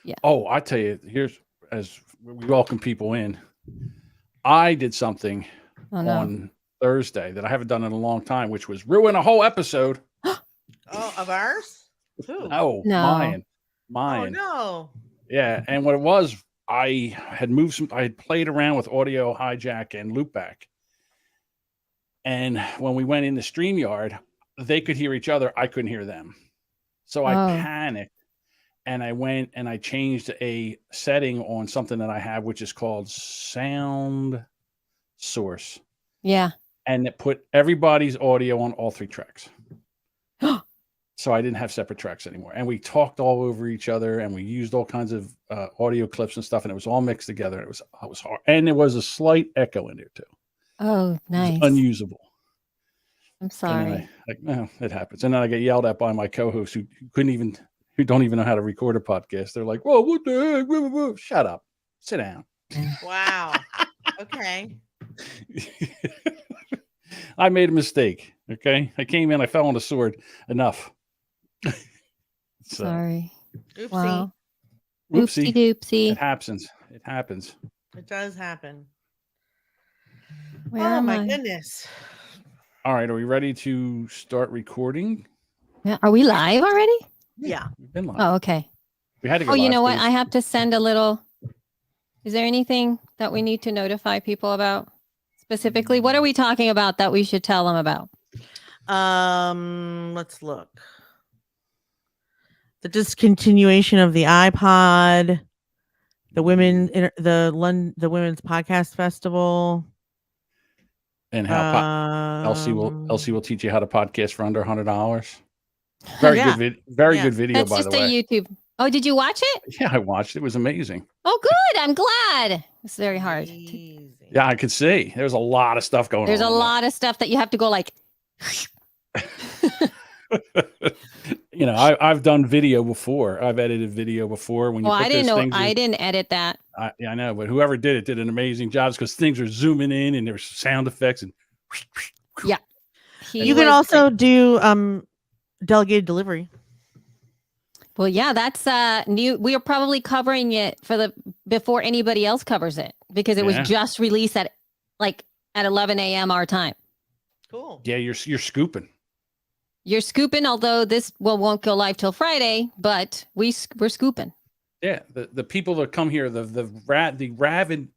Yeah. Oh, I tell you, here's as we welcome people in. I did something on Thursday that I haven't done in a long time, which was ruin a whole episode. Oh, of ours? Who? No, No. mine. Oh no. Yeah, and what it was, I had moved some. I had played around with audio hijack and loopback, and when we went into StreamYard, they could hear each other. I couldn't hear them, so I panicked. And I went and I changed a setting on something that I have, which is called Sound Source. Yeah. And it put everybody's audio on all 3 tracks. So I didn't have separate tracks anymore. And we talked all over each other and we used all kinds of audio clips and stuff. And it was all mixed together. It was hard. And there was a slight echo in there too. Oh, nice. It was unusable. I'm sorry. It happens. And then I get yelled at by my co-hosts who don't even know how to record a podcast. They're like, "Whoa, what the heck? Shut up. Sit down." Wow. Okay. I made a mistake. Okay. I came in, I fell on the sword. Enough. Sorry. Oopsie. Wow. Oopsie doopsie. It happens. It does happen. Where my goodness. All right. Are we ready to start recording? Yeah. Are we live already? Yeah. We've been live. Oh, okay. We had to go. Oh, you live know what? because- I have to send a little. Is there anything that we need to notify people about specifically? What are we talking about that we should tell them about? Let's look. The discontinuation of the iPod, the women's podcast festival, and how Elsie will teach you how to podcast for under $100. Very good video. That's by the way. That's just a YouTube. Oh, did you watch it? Yeah, I watched it. It was amazing. Oh, good. I'm glad. It's very hard. Yeah, I could see. There's a lot of stuff going on. There's a lot of stuff that you have to go like. I've done video before. I've edited video before. When you I didn't know. I didn't edit that. I know, but whoever did it did an amazing job because things are zooming in and there's sound effects and. Yeah. You can also do delegated delivery. Well, yeah, that's new. We are probably covering it before anybody else covers it because it was just released at 11 a.m. our time. Cool. Yeah, you're scooping. You're scooping, although this won't go live till Friday, but we're scooping. Yeah, the people that come here, the rabid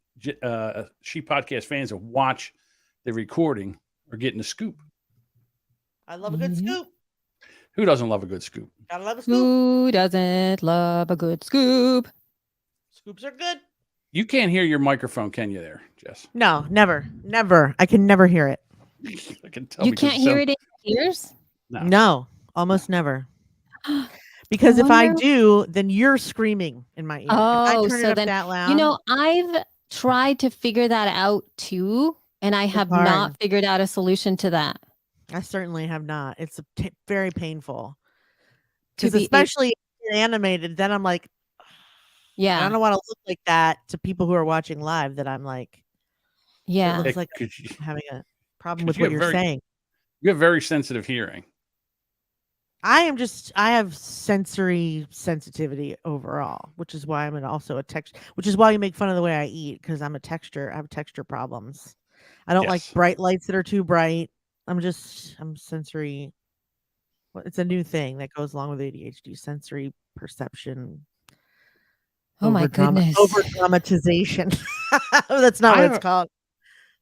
She Podcast fans that watch the recording are getting the scoop. I love a good scoop. Who doesn't love a good scoop? Gotta love a scoop. Who doesn't love a good scoop? Scoops are good. You can't hear your microphone, can you there, Jess? No, never. I can never hear it. I can tell. You can't hear it in your ears? No, almost never. Because if I do, then you're screaming in my ear. Oh, if I turn it up that loud. I've tried to figure that out too, and I have not figured out a solution to that. I certainly have not. It's very painful. Because especially if you're animated, then I'm like, yeah, I don't want to look like that to people who are watching live. That I'm like, yeah, it looks like I'm having a problem with what you're saying. You have very sensitive hearing. I have sensory sensitivity overall, which is why I'm also a texture, which is why you make fun of the way I eat, because I have texture problems. I don't like bright lights that are too bright. I'm sensory. Well, it's a new thing that goes along with ADHD, sensory perception. Oh my goodness. Over dramatization. That's not what it's called.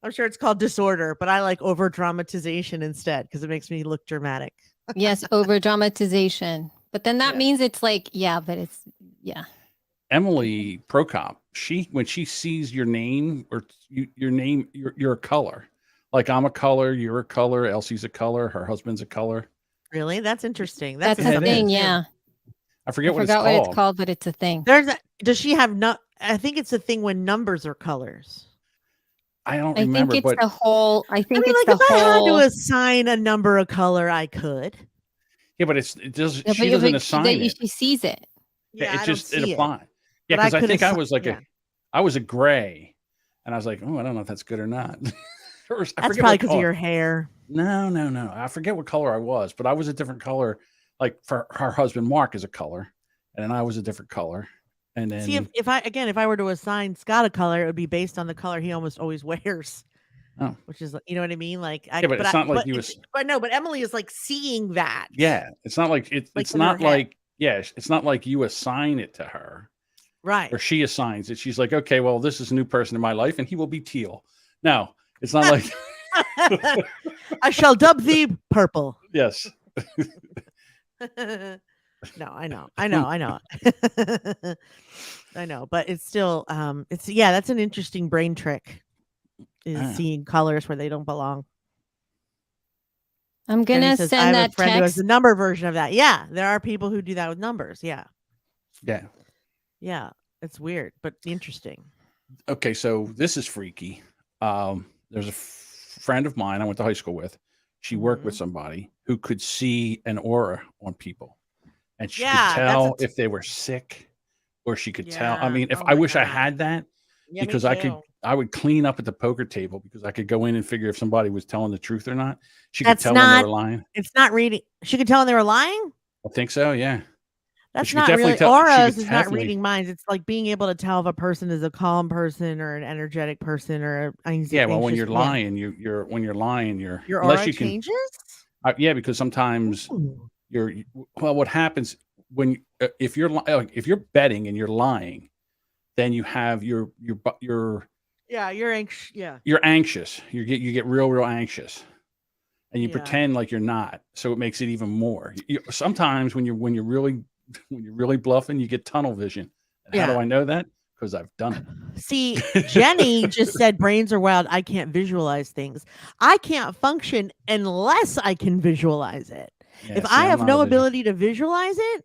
I'm sure it's called disorder, but I like over dramatization instead because it makes me look dramatic. Yes, over dramatization. But then that means it's like, but it's Emily Prokop, when she sees your name or your name, you're a color. Like I'm a color, you're a color, Elsie's a color, her husband's a color. Really? That's interesting. That's a thing, yeah. I forgot what it's called, but it's a thing. Does she have I think it's a thing when numbers are colors. I don't remember. I think it's if I had to assign a number a color, I could. Yeah, but she doesn't assign it. She sees it. Yeah, it applies. Yeah, because I think I was like I was a gray, and I was like, oh, I don't know if that's good or not. That's probably because of your hair. No. I forget what color I was, but I was a different color. Like for her husband, Mark is a color, and then I was a different color. And then see if I were to assign Scott a color, it would be based on the color he almost always wears. Oh. Which is, you know what I mean? Like, yeah, but it's not like you was. But no, but Emily is like seeing that. Yeah, it's not like it's not like it's not like you assign it to her, right? Or she assigns it. She's like, okay, well, this is a new person in my life, and he will be teal. No, it's not like I shall dub thee purple. Yes. No, I know. I know, but it's still it's that's an interesting brain trick. Is seeing colors where they don't belong. I'm gonna send I have that a friend who has text. the number version of that. Yeah, there are people who do that with numbers. Yeah. It's weird, but interesting. Okay, so this is freaky. There's a friend of mine I went to high school with. She worked with somebody who could see an aura on people, and she could tell if they were sick, or she could tell. I mean, I wish I had that, because I would clean up at the poker table, because I could go in and figure if somebody was telling the truth or not. She could tell when they were lying. It's not reading. She could tell when they were lying. I think so. Yeah. That's not really auras. Is not reading minds. It's like being able to tell if a person is a calm person or an energetic person or yeah. Well, when you're lying, you're your aura changes. Yeah, because sometimes what happens when if you're betting and you're lying, then you have you're anxious. Yeah, you're anxious. You get real anxious, and you pretend like you're not. So it makes it even more. Sometimes when you're really bluffing, you get tunnel vision. And how do I know that? Because I've done it. See, Jenny just said brains are wild. I can't visualize things. I can't function unless I can visualize it. Yeah, if I have no ability to visualize it,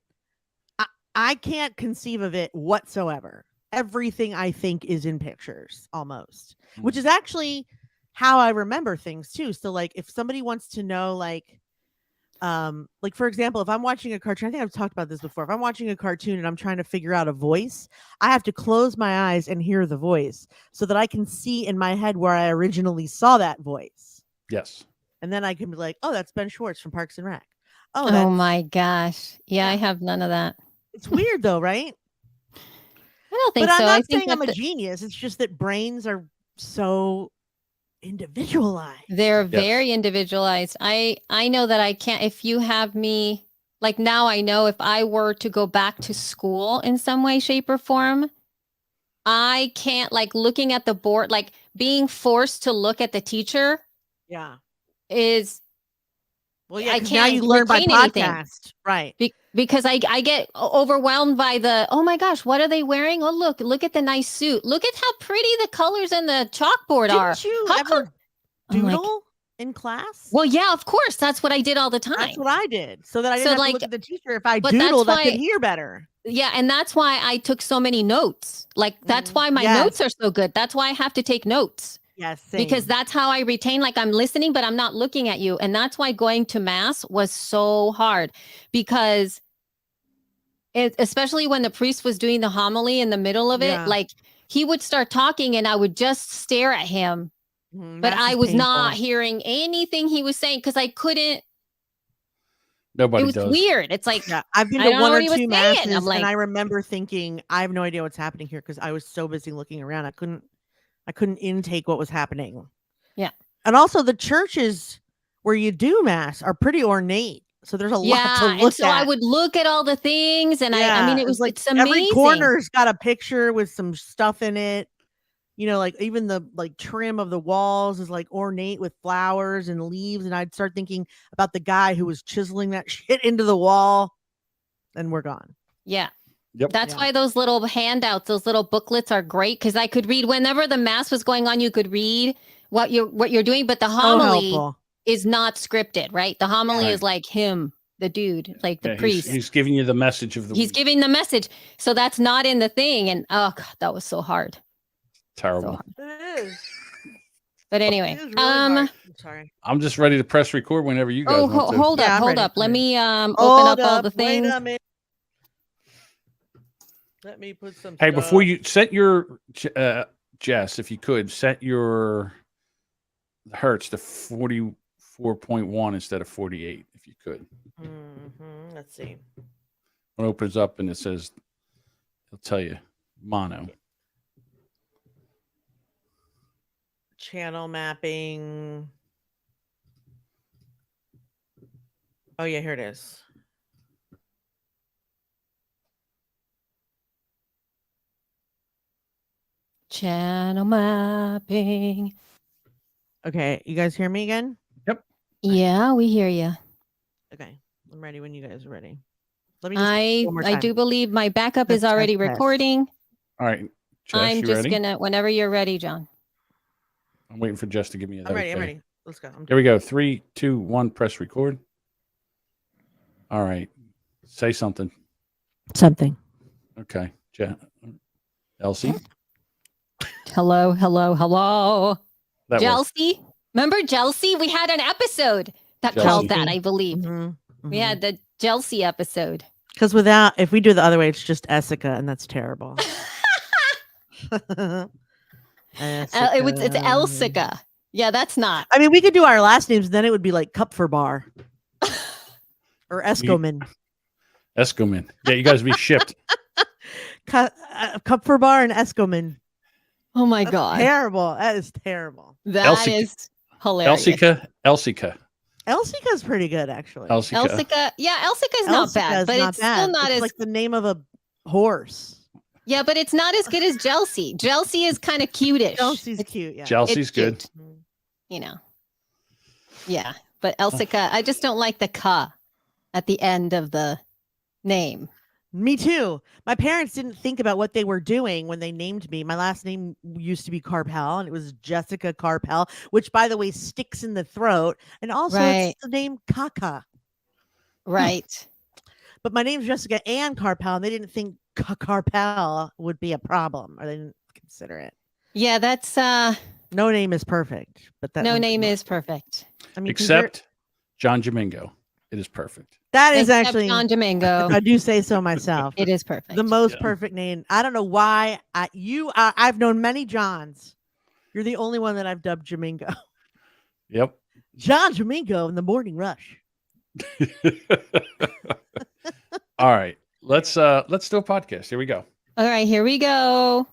I can't conceive of it whatsoever. Everything I think is in pictures almost, which is actually how I remember things too. So like if somebody wants to know, like for example, if I'm watching a cartoon, I think I've talked about this before. If I'm watching a cartoon and I'm trying to figure out a voice, I have to close my eyes and hear the voice so that I can see in my head where I originally saw that voice. Yes. And then I can be like, oh, that's Ben Schwartz from Parks and Rec. Oh my gosh. Yeah, I have none of that. It's weird though, right? I don't think so. I'm not saying I'm a genius. It's just that brains are so individualized. They're very individualized. I know that I can't, if you have me, like now I know if I were to go back to school in some way, shape, or form, I can't, like looking at the board, like being forced to look at the teacher. Yeah. Is I can't. Now you learn by podcast, right? Because I get overwhelmed by the, oh my gosh, what are they wearing? Oh look at the nice suit. Look at how pretty the colors in the chalkboard are. Didn't you ever doodle in class? Well, yeah, of course. That's what I did all the time. That's what I did, so that I didn't have to look at the teacher. If I doodled, I could hear better. Yeah, and that's why I took so many notes. Like that's why my notes are so good. That's why I have to take notes. Yes, because that's how I retain, like I'm listening, but I'm not looking at you. And that's why going to mass was so hard, because especially when the priest was doing the homily in the middle of it, like he would start talking and I would just stare at him, but I was not hearing anything he was saying because I couldn't. Nobody It was does. weird. It's like, I've been to one or two masses and I remember thinking, I have no idea what's happening here because I was so busy looking around. I couldn't intake what was happening. Yeah. And also the churches where you do mass are pretty ornate. So there's a lot to look and so at. I would look at all the things and I mean, it's amazing. Every corner's got a picture with some stuff in it. You know, like even the trim of the walls is like ornate with flowers and leaves. And I'd start thinking about the guy who was chiseling that shit into the wall, and we're gone. Yeah. Yep. That's why those little handouts, those little booklets are great, because I could read whenever the mass was going on. You could read what you're doing, but the homily is not scripted, right? The homily is like him, the dude, like the priest. He's giving you the message of the. He's giving the message, so that's not in the thing. And oh god, that was so hard. Terrible. So hard. It is. But anyway, really I'm sorry. I'm just ready to press record whenever you guys want to. Hold up. Let me open up all the things. Wait a minute. Let me put some. Hey, before you set your Jess, if you could set your hertz to 44.1 instead of 48, if you could. Let's see. It opens up and it says He'll tell you mono. Channel mapping. Oh yeah, here it is. Channel mapping. Okay, you guys hear me again? Yeah, we hear you. Okay, I'm ready when you guys are ready. Let me just one more I time. do believe my backup is Test, already test, test. recording. All right. Jess, I'm you just ready? gonna whenever you're ready, John. I'm waiting for Jess to give me a I'm ready. I'm okay. ready. Let's go. Here we go. 3, 2, 1, press record. All right. Say something. Something. Okay. Elsie. Hello. That worked. Elsie. Remember Elsie? We had an episode that Jelsie. called that, I believe. Mm-hmm. We had the Elsie episode. Because if we do it the other way, it's just Essica, and that's terrible. It's Elsica. Yeah, that's not. I mean, we could do our last names, then it would be like Kupfer Bar or Escoman. Escoman. Yeah, you guys be shipped. Kupfer Bar and Escoman. Oh my That's god. terrible. That is terrible. That is hilarious. Elsica. Elsica's pretty good, actually. Elsica. Yeah, Elsica is not bad, but it's still not as like the name of a horse. Yeah, but it's not as good as Jelsie. Jelsie is kind of cutish. Jelsie's cute, yeah. Jelsie's good. Cute, you know. Yeah, but Elsica, I just don't like the "ka" at the end of the name. Me too. My parents didn't think about what they were doing when they named me. My last name used to be Carpel, and it was Jessica Carpel, which, by the way, sticks in the throat. And also, it's the name Kaka. Right. But my name's Jessica Ann Carpel, and they didn't think Carpel would be a problem, or they didn't consider it. Yeah, that's no name is perfect, but that no name is perfect. I mean, except John Domingo. It is perfect. That is Except actually John Domingo. I do say so myself. It is perfect. The most perfect name. I don't know why I've known many Johns. You're the only one that I've dubbed Domingo. Yep. John Domingo in the morning rush. All right. Let's do a podcast. Here we go. All right, here we go.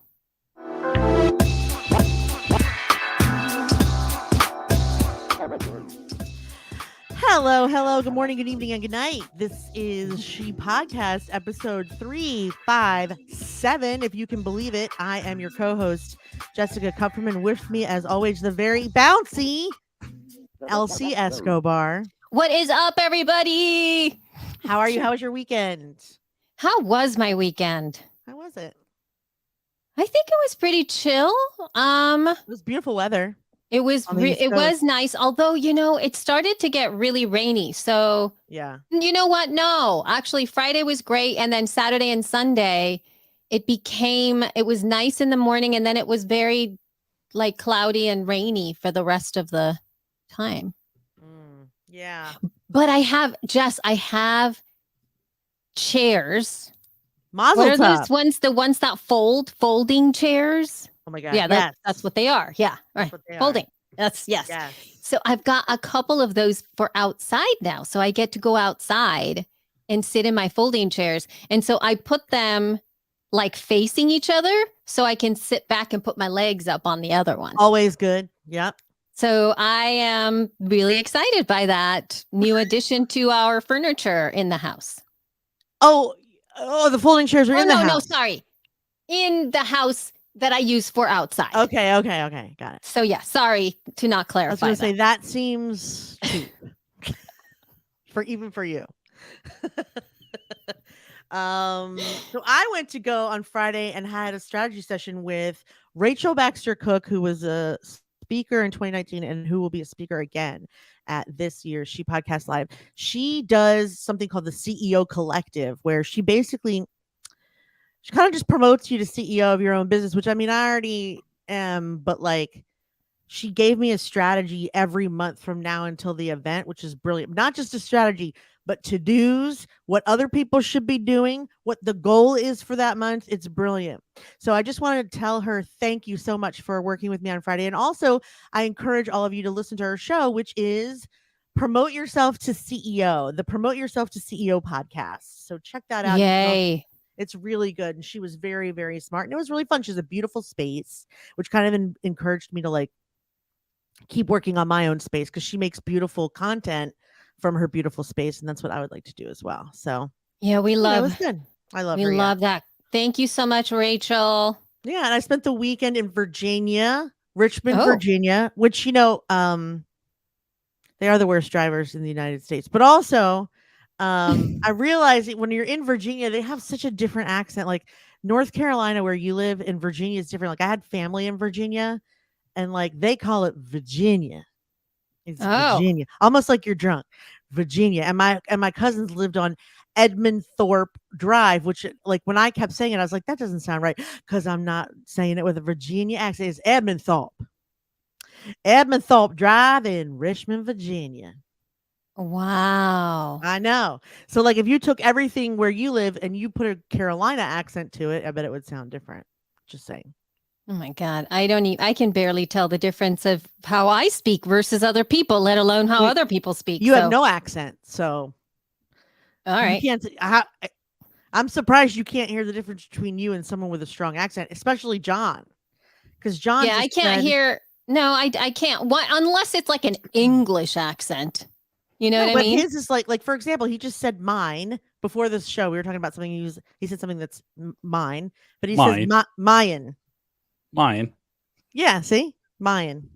Hello, good morning, good evening, and good night. This is She Podcast, episode 357, if you can believe it. I am your co-host, Jessica Kupferman. With me, as always, the very bouncy Elsie Escobar. What is up, everybody? How are you? How was your weekend? How was my weekend? How was it? I think it was pretty chill. It was beautiful weather. It was nice, although it started to get really rainy. So yeah, you know what? No, actually, Friday was great, and then Saturday and Sunday, it was nice in the morning, and then it was very cloudy and rainy for the rest of the time. Yeah, but I have chairs. Mazel what are tov. those ones? The ones that folding chairs. Oh my god! Yeah, that's what they are. Yeah, right. Folding. That's yes. So I've got a couple of those for outside now. So I get to go outside and sit in my folding chairs. And so I put them facing each other so I can sit back and put my legs up on the other one. Always good. Yep. So I am really excited by that new addition to our furniture in the house. Oh, the folding chairs are in the house. No, sorry. In the house that I use for outside. Okay. Got it. So yeah, sorry to not clarify. I was going to say that seems cheap for you. So I went to go on Friday and had a strategy session with Rachel Baxter Cook, who was a speaker in 2019 and who will be a speaker again at this year's She Podcast Live. She does something called the CEO Collective, where she kind of just promotes you to CEO of your own business, which I mean, I already am, but she gave me a strategy every month from now until the event, which is brilliant. Not just a strategy, but to-dos, what other people should be doing, what the goal is for that month. It's brilliant. So I just wanted to tell her thank you so much for working with me on Friday. And also, I encourage all of you to listen to her show, which is Promote Yourself to CEO, the Promote Yourself to CEO podcast. So check that out. Yay. It's really good. And she was very, very smart. And it was really fun. She has a beautiful space, which kind of encouraged me to like keep working on my own space because she makes beautiful content from her beautiful space. And that's what I would like to do as well. So Yeah, we it love was good. I love we her. love that. Thank you so much, Rachel. Yeah. And I spent the weekend in Virginia, Richmond, Oh. Virginia, which, you know, they are the worst drivers in the United States. But also, I realize that when you're in Virginia, they have such a different accent. Like North Carolina, where you live, in Virginia is different. Like I had family in Virginia, and like they call it Virginia. It's Oh. Virginia, almost like you're drunk. Virginia, and my cousins lived on Edmund Thorpe Drive, which like when I kept saying it, I was like, that doesn't sound right because I'm not saying it with a Virginia accent. It's Edmund Thorpe Drive in Richmond, Virginia. Wow. I know. So like if you took everything where you live and you put a Carolina accent to it, I bet it would sound different. Just saying. Oh my God. I can barely tell the difference of how I speak versus other people, let alone how You- other people speak. You have no accent, so All right. you can't. I'm surprised you can't hear the difference between you and someone with a strong accent, especially John, because John. Yeah, I can't hear. No, I can't. What unless it's like an English accent. You know what I but mean? his is like for example, he just said mine before this show. We were talking about something he said something that's mine, but he Mine. says Mayan. Mine. Yeah, see, Mayan.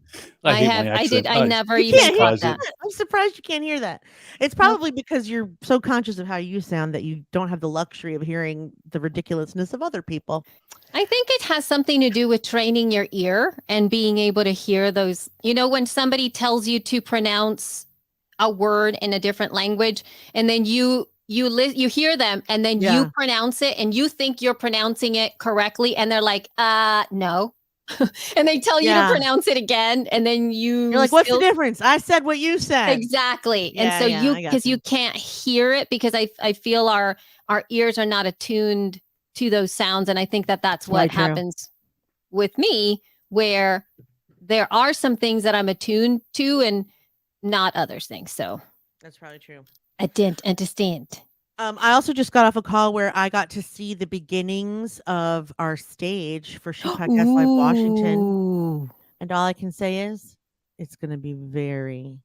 I hate my accent. I never You even can't hear caught that. that. I'm surprised you can't hear that. It's probably because you're so conscious of how you sound that you don't have the luxury of hearing the ridiculousness of other people. I think it has something to do with training your ear and being able to hear those. You know, when somebody tells you to pronounce a word in a different language, and then you hear them, and then Yeah. you pronounce it, and you think you're pronouncing it correctly, and they're like, no. And they tell you to Yeah. pronounce it again, and then You're like, what's the difference? I said what you said. Exactly. Yeah, And so yeah, I because got you can't hear it, because I feel our ears are not attuned to those sounds. And I think that's what Probably true. happens with me, where there are some things that I'm attuned to and not other things. So That's probably true. I didn't understand. I also just got off a call where I got to see the beginnings of our stage for She Podcast Live Washington. Ooh. And all I can say is it's going to be very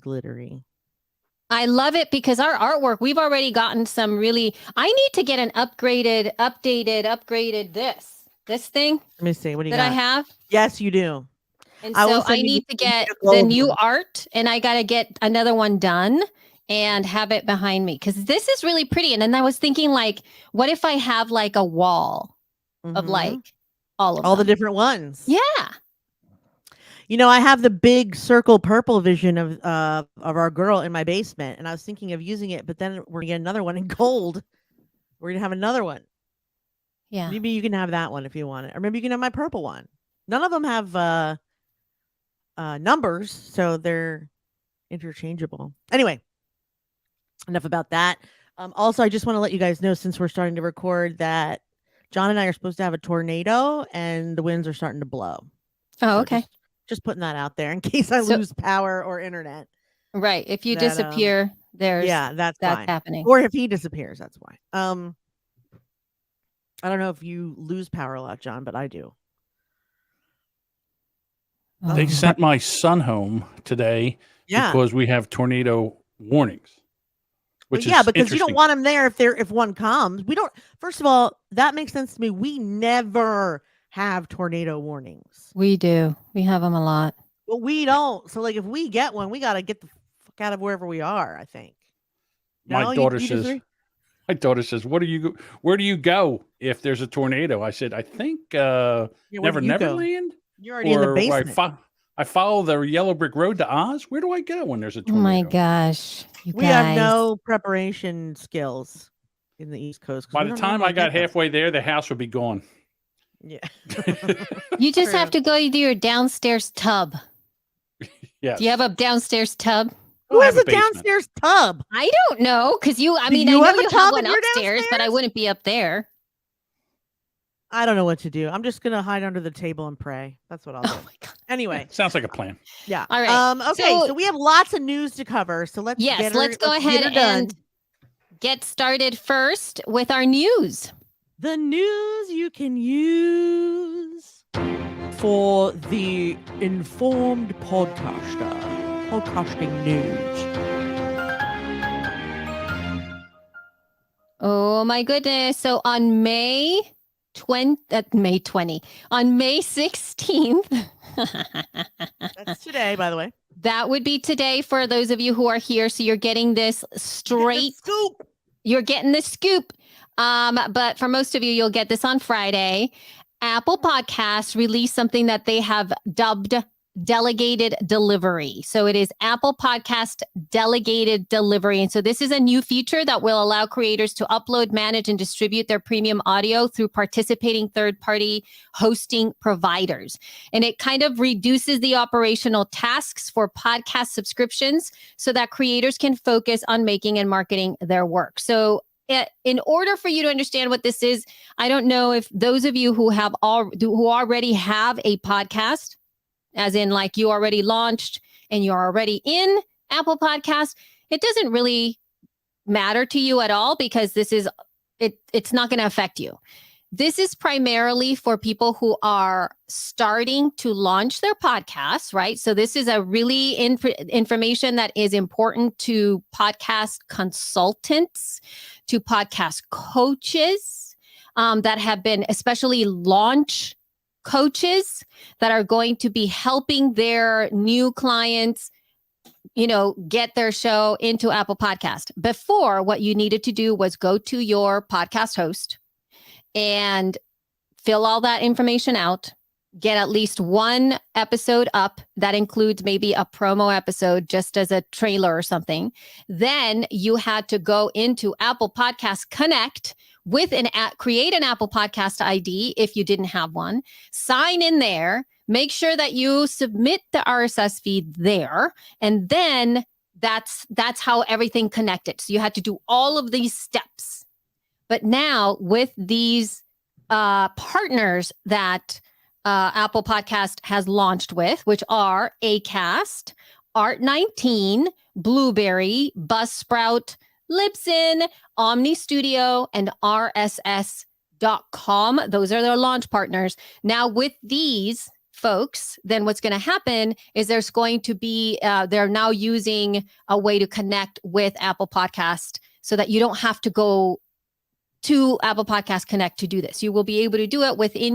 glittery. I love it because our artwork, we've already gotten some really, I need to get an upgraded this thing Let me see. What do you that got? I have. Yes, you do. And I will so send I you need the- to get the the gold new one. art, and I got to get another one done and have it behind me because this is really pretty. And then I was thinking, like, what if I have like a wall of Mhm. like all of all the them? different ones. Yeah. You know, I have the big circle purple vision of our girl in my basement, and I was thinking of using it, but then we're gonna get another one in gold. We're gonna have another one. Yeah. Maybe you can have that one if you want it, or maybe you can have my purple one. None of them have numbers, so they're interchangeable. Anyway, enough about that. Also, I just want to let you guys know, since we're starting to record, that John and I are supposed to have a tornado, and the winds are starting to blow. Oh, So okay. just putting that out there in case I So- lose power or internet. Right. If you That, disappear, there's That's fine. happening. Or if he disappears, that's why. I don't know if you lose power a lot, John, but I do. They Oh. sent my son home today Yeah. because we have tornado warnings. Which yeah, is because you don't interesting. want him there if one comes. We don't. First of all, that makes sense to me. We never have tornado warnings. We do. We have them a lot. But we don't. So like if we get one, we got to get the fuck out of wherever we are, I think. My No, daughter you says, disagree? where do you go if there's a tornado? I said, I think Yeah, where do you go? Neverland. You're already in the basement. I follow the yellow brick road to Oz. Where do I go when there's a Oh tornado? my gosh. You We have guys. no preparation skills in the East Coast. 'cause By we the don't time I normally got get them. halfway there, the house would be gone. Yeah. You just True. have to go to your downstairs tub. Yes. Do you have a downstairs tub? Who I has have a basement. downstairs tub? I don't know, because I Do mean, you I have know a you tub have in one your upstairs, but I downstairs? wouldn't be up there. I don't know what to do. I'm just gonna hide under the table and pray. That's what I'll do. Oh my God. Anyway, Sounds like a plan. yeah. All right. Okay, So- so we have lots of news to cover. So let's Yes, get her, let's go get ahead her done. and get started first with our news. The news you can use for the informed podcaster. Podcasting news. Oh my goodness. So on May 20, on May 16th, That's today, by the way. that would be today for those of you who are here. So you're getting this straight. Scoop. You're getting the scoop. But for most of you, you'll get this on Friday. Apple Podcasts released something that they have dubbed Delegated Delivery. So it is Apple Podcast Delegated Delivery. And so this is a new feature that will allow creators to upload, manage, and distribute their premium audio through participating third-party hosting providers. And it kind of reduces the operational tasks for podcast subscriptions so that creators can focus on making and marketing their work. So in order for you to understand what this is, I don't know if those of you who already have a podcast, as in like you already launched and you're already in Apple Podcasts, it doesn't really matter to you at all because it's not going to affect you. This is primarily for people who are starting to launch their podcasts, right? So this is a really information that is important to podcast consultants, to podcast coaches that have been especially launch coaches that are going to be helping their new clients, get their show into Apple Podcast. Before, what you needed to do was go to your podcast host and fill all that information out, get at least one episode up that includes maybe a promo episode just as a trailer or something. Then you had to go into Apple Podcast Connect create an Apple Podcast ID if you didn't have one, sign in there, make sure that you submit the RSS feed there, and then that's how everything connected. So you had to do all of these steps. But now with these partners that Apple Podcast has launched with, which are Acast, Art19, Blueberry, Buzzsprout, Libsyn, Omni Studio, and RSS.com. Those are their launch partners. Now with these folks, then what's going to happen is there's going to be, they're now using a way to connect with Apple Podcast so that you don't have to go to Apple Podcast Connect to do this. You will be able to do it within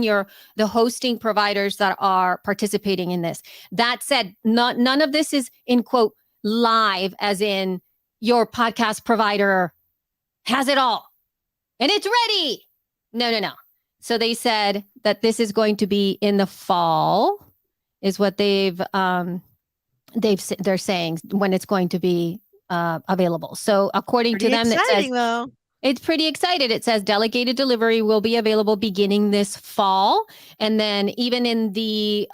the hosting providers that are participating in this. That said, none of this is in quote live, as in your podcast provider has it all and it's ready. No. So they said that this is going to be in the fall, is what they're saying when it's going to be available. So according to them, it's pretty excited. It says Delegated Delivery will be available beginning this fall. And then even in the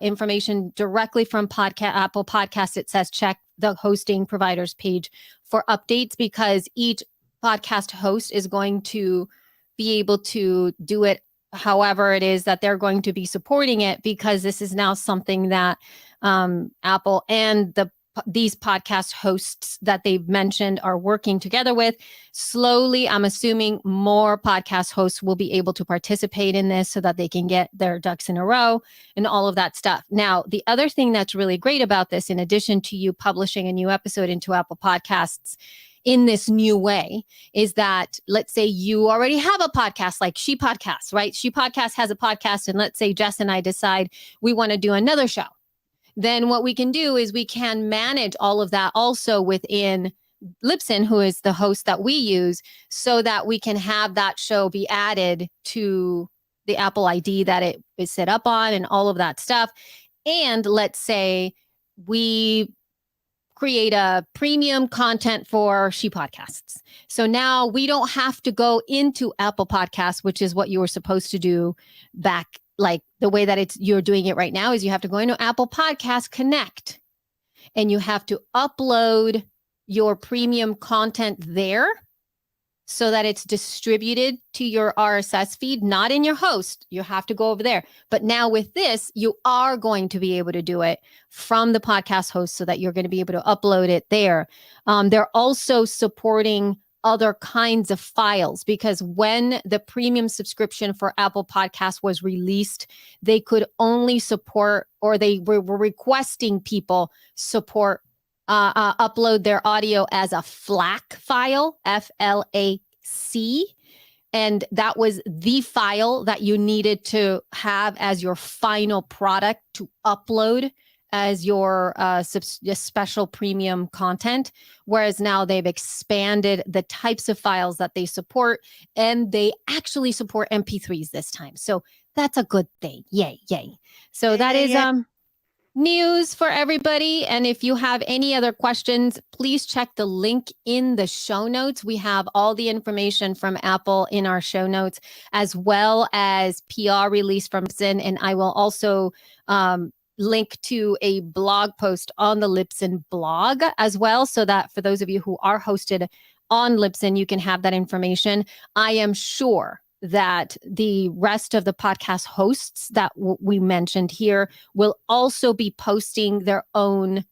information directly from Apple Podcasts, it says check the hosting providers page for updates, because each podcast host is going to be able to do it however it is that they're going to be supporting it, because this is now something that Apple and these podcast hosts that they've mentioned are working together with. Slowly, I'm assuming more podcast hosts will be able to participate in this so that they can get their ducks in a row and all of that stuff. Now, the other thing that's really great about this, in addition to you publishing a new episode into Apple Podcasts in this new way, is that let's say you already have a podcast like She Podcasts, right? She Podcast has a podcast, and let's say Jess and I decide we want to do another show. Then what we can do is we can manage all of that also within Libsyn, who is the host that we use, so that we can have that show be added to the Apple ID that it is set up on and all of that stuff. And let's say we create a premium content for She Podcasts. So now we don't have to go into Apple Podcasts, which is what you were supposed to do back. Like the way that you're doing it right now is you have to go into Apple Podcast Connect and you have to upload your premium content there so that it's distributed to your RSS feed, not in your host. You have to go over there. But now with this, you are going to be able to do it from the podcast host so that you're going to be able to upload it there. They're also supporting other kinds of files, because when the premium subscription for Apple Podcasts was released, they could only support, or they were requesting people support upload their audio as a FLAC file, FLAC. And that was the file that you needed to have as your final product to upload as your special premium content. Whereas now they've expanded the types of files that they support, and they actually support MP3s this time. So that's a good thing. Yay, yay. So that is news for everybody. And if you have any other questions, please check the link in the show notes. We have all the information from Apple in our show notes, as well as PR release from Libsyn. And I will also link to a blog post on the Libsyn blog as well, so that for those of you who are hosted on Libsyn, you can have that information. I am sure that the rest of the podcast hosts that we mentioned here will also be posting their own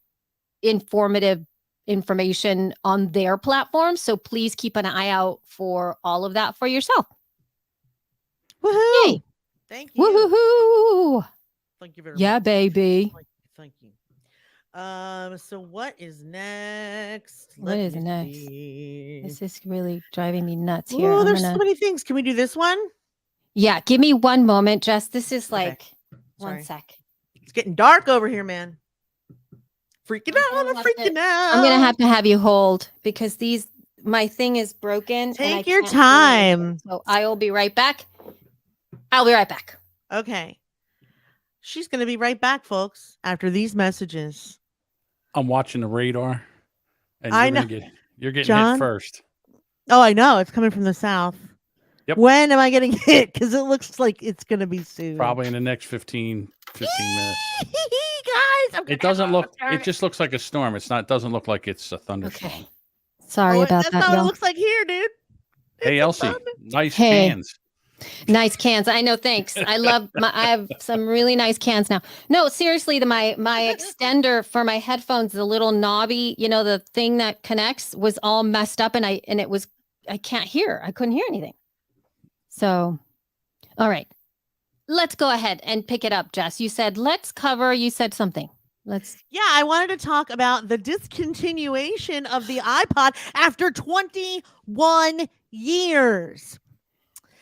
informative information on their platform. So please keep an eye out for all of that for yourself. Woohoo! Yay. Thank you. Woohoo! Thank you very much. Yeah, baby. Thank you. So what is next? What is next? This is really driving me nuts here. Oh, there's so many things. Can we do this one? Yeah, give me one moment, Jess. This is like Sorry. 1 sec. It's getting dark over here, man. Freaking out. I'm freaking out. I'm gonna have to have you hold, because my thing is broken. Take your time. So I will be right back. I'll be right back. Okay. She's going to be right back, folks, after these messages. I'm watching the radar, and you're getting John? hit first. Oh, I know. It's coming from the south. Yep. When am I getting hit? Because it looks like it's going to be soon. Probably in the next 15 minutes. Guys, It doesn't look. It just looks like a storm. It's not. It doesn't look like it's a thunderstorm. Okay. Sorry about that's that, not what it y'all. looks like here, dude. Hey, Elsie, nice Hey. cans. Nice cans. I know. Thanks. I have some really nice cans now. No, seriously, my extender for my headphones, the little knobby, the thing that connects, was all messed up, and I couldn't hear anything. So, all right, let's go ahead and pick it up, Jess. You said something. Yeah, I wanted to talk about the discontinuation of the iPod after 21 years.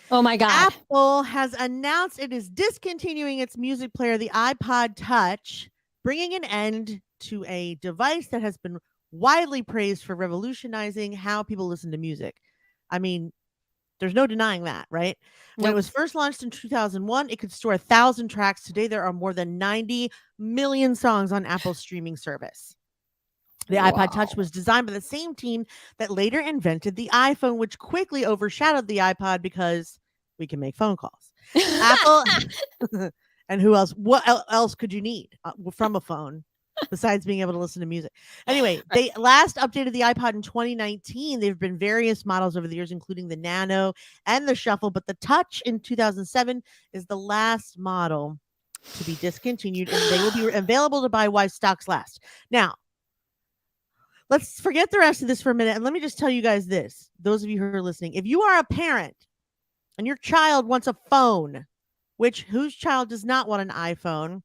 Oh my God. Apple has announced it is discontinuing its music player, the Ipod Touch, bringing an end to a device that has been widely praised for revolutionizing how people listen to music. I mean, there's no denying that, right? When it was first launched in 2001, it could store 1,000 tracks. Today, there are more than 90 million songs on Apple's streaming service. The iPod Touch was designed by the same team that later invented the iPhone, which quickly overshadowed the iPod because we can make phone calls. Apple, and who else? What else could you need from a phone besides being able to listen to music? Anyway, they last updated the iPod in 2019. There have been various models over the years, including the Nano and the Shuffle, but the Touch in 2007 is the last model to be discontinued, and they will be available to buy while stocks last. Now, let's forget the rest of this for a minute, and let me just tell you guys this. Those of you who are listening, if you are a parent and your child wants a phone, whose child does not want an iPhone,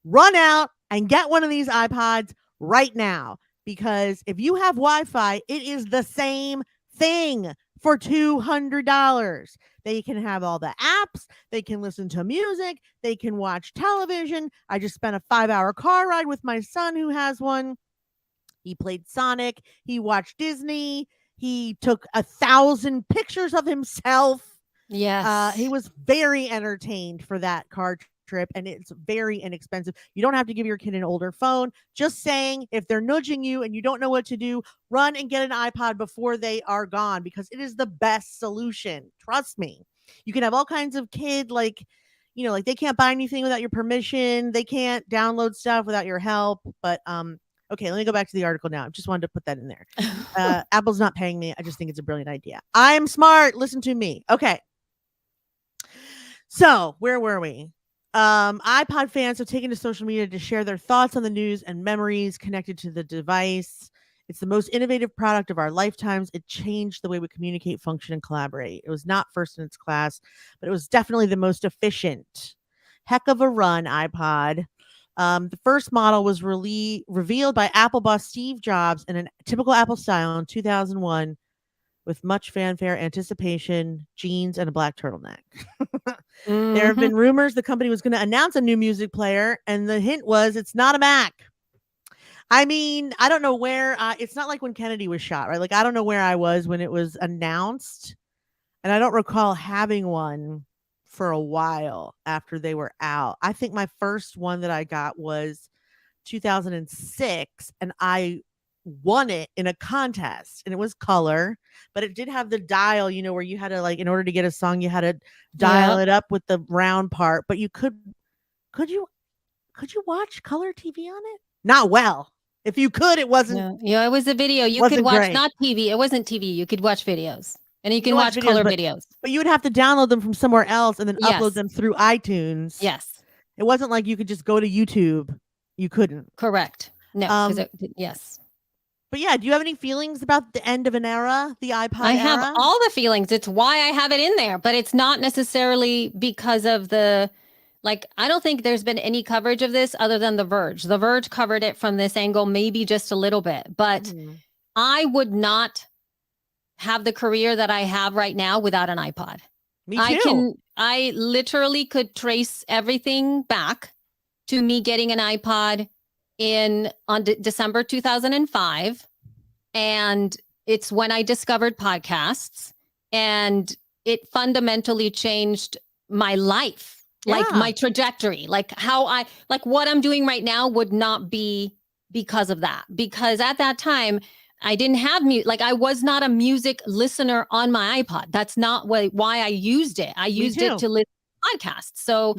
run out and get one of these iPods right now. Because if you have Wi-Fi, it is the same thing for $200. They can have all the apps. They can listen to music. They can watch television. I just spent a 5-hour car ride with my son who has one. He played Sonic. He watched Disney. He took 1,000 pictures of himself. Yes. He was very entertained for that car trip, and it's very inexpensive. You don't have to give your kid an older phone. Just saying, if they're nudging you and you don't know what to do, run and get an iPod before they are gone, because it is the best solution. Trust me. You can have all kinds of kid, like they can't buy anything without your permission. They can't download stuff without your help. But okay, let me go back to the article now. I just wanted to put that in there. Apple's not paying me. I just think it's a brilliant idea. I'm smart. Listen to me. Okay. So where were we? iPod fans have taken to social media to share their thoughts on the news and memories connected to the device. It's the most innovative product of our lifetimes. It changed the way we communicate, function, and collaborate. It was not first in its class, but it was definitely the most efficient. Heck of a run, iPod. The first model was revealed by Apple boss Steve Jobs in a typical Apple style in 2001 with much fanfare, anticipation, jeans, and a black turtleneck. There have been rumors the company was going to announce a new music player, and the hint was it's not a Mac. I mean, I don't know where, it's not like when Kennedy was shot, right? Like, I don't know where I was when it was announced, and I don't recall having one for a while after they were out. I think my first one that I got was 2006, and I won it in a contest, and it was color, but it did have the dial, you know, where you had to, like, in order to get a song, you had to dial it up with the round part, but you could you watch color TV on it? Not well. If you could, it wasn't. Yeah, it was a video. You could watch, great. Not TV. It wasn't TV. You could watch videos, and you can watch videos, color videos. But you would have to download them from somewhere else and then upload them through iTunes. Yes. It wasn't like you could just go to YouTube. You couldn't. Correct. No. Yes. But yeah, do you have any feelings about the end of an era, the iPod I have era? all the feelings. It's why I have it in there, but it's not necessarily because of the. Like, I don't think there's been any coverage of this other than The Verge. The Verge covered it from this angle, maybe just a little bit, but I would not have the career that I have right now without an iPod. Me too. I literally could trace everything back to me getting an iPod on December 2005. And it's when I discovered podcasts, and it fundamentally changed my life. Like my trajectory, like what I'm doing right now would not be because of that. Because at that time, I didn't have music. Like, I was not a music listener on my iPod. That's not why I used it. I used it to listen to podcasts. So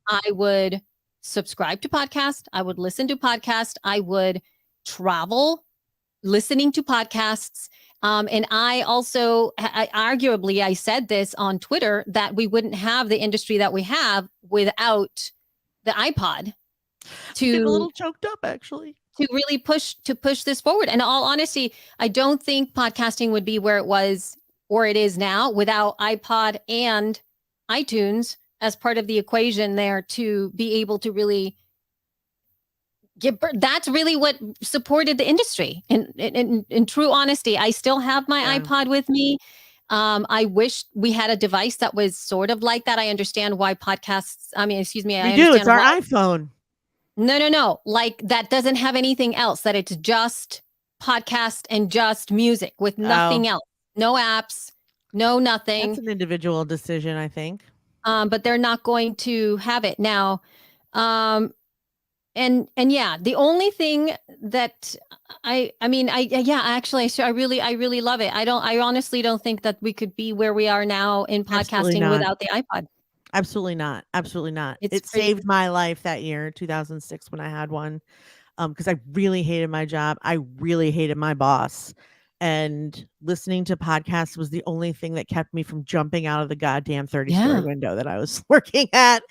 I would subscribe to podcasts. I would listen to podcasts. I would travel listening to podcasts. And I also, arguably, I said this on Twitter, that we wouldn't have the industry that we have without the iPod. I'm a little choked up, actually. To really push this forward. And in all honesty, I don't think podcasting would be where it was or it is now without iPod and iTunes as part of the equation there to be able to really that's really what supported the industry. In true honesty, I still have my iPod with me. I wish we had a device that was sort of like that. I understand why podcasts. I mean, excuse me. We do. It's our iPhone. No. Like, that doesn't have anything else. That it's just podcast and just music with nothing else. No apps. No nothing. That's an individual decision, I think. But they're not going to have it now. And yeah, the only thing that I really love it. I honestly don't think that we could be where we are now in podcasting without the iPod. Absolutely not. Absolutely not. It saved my life that year, 2006, when I had one. Because I really hated my job. I really hated my boss. And listening to podcasts was the only thing that kept me from jumping out of the goddamn 30-story window that I was working at.